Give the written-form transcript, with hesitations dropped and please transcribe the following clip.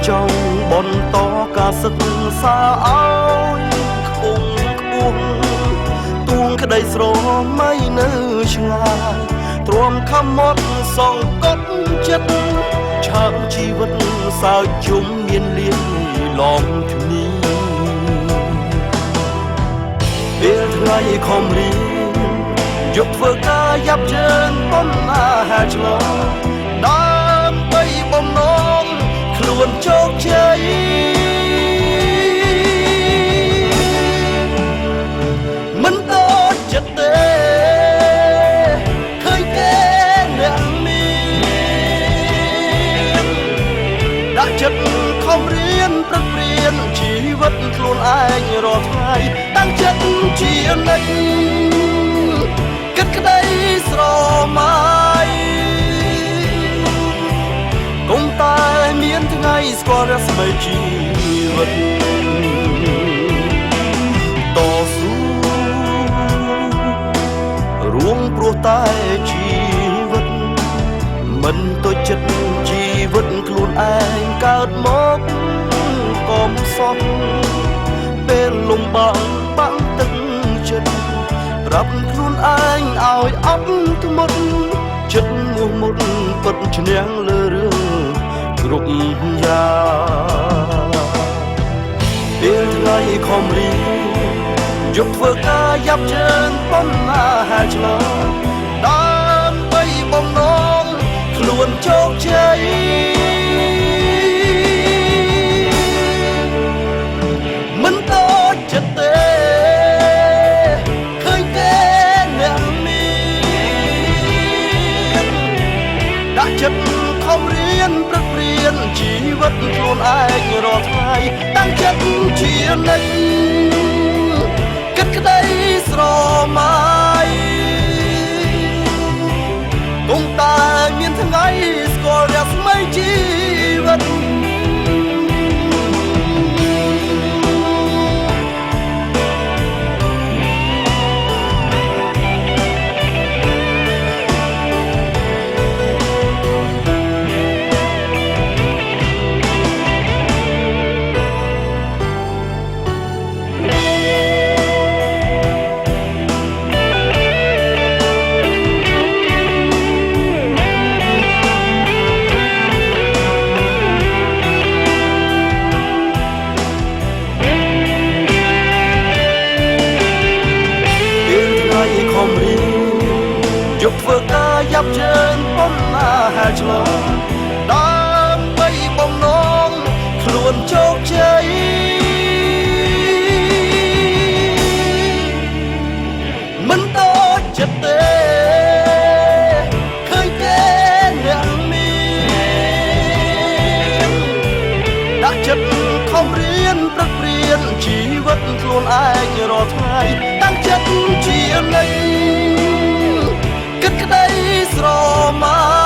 ចង់បន្តការសិក្សាឲ្យខ្ពង់ខ្ពស់ទួងក្តីស្រមៃនៅឆ្ងាយទ្រាំខំមកសងកត់ចិត្តឆាប់ជីវិតសើចជុំមានលៀនឡំគ្នាពេលថ្ងៃខំរៀនយកធ្វើការយ៉ាប់ជើងបំណាហាឆ្លងដើម្បីបំណងខ្លួនជោគជ័យមិនដូចចិត្តទេឃើញគេអ្នកមានដាក់ចិត្តខំរៀនប្រឹកព្រៀនជីវិតខ្លួនឯងរាល់ថ្ងៃតាំងចិត្តជានិច្ចគិតក្តីស្រមៃកុំតែមានថ្ងៃស្គាល់រស្មីជីវិតតស៊ូរួមព្រោះតែជីវិតមិនទុច្ចចិត្តជីវិតខ្លួនឯងកើតមកកុំសោះពេលលំបាក់ទឹកចិត្តប្រាប់ខ្លួនឯងឲ្យអត់ធ្មត់ចិត្តមុះមុតពិតឈ្នះលើរឿងគ្រប់យ៉ាងពេលថ្ងៃខំរៀនយកធ្វើការយ៉ាប់ជើងបំណាហាឆ្លងដើម្បីបំណងខ្លួនជោគជ័យមិនដូចចិត្តទេឃើញគេអ្នកមានដាក់ចិត្តខំរៀនប្រឹកព្រៀនជីវិតខ្លួនឯងរាល់ថ្ងៃតាំងចិត្តជានិច្ចគិតក្តីស្រមៃកុំតែមានថ្ងៃស្គាល់រស្មីជីវិតយកធ្វើការយ៉ាប់ជើងបំណាហាឆ្លងដើម្បីបំណងខ្លួនជោគជ័យមិនដូចចិត្តទេឃើញគេអ្នកមានដាក់ចិត្តខំរៀនប្រឹកព្រៀនជីវិតខ្លួនឯងរាល់ថ្ងៃតាំងចិត្តជានិច្ចគិតក្តីស្រមៃ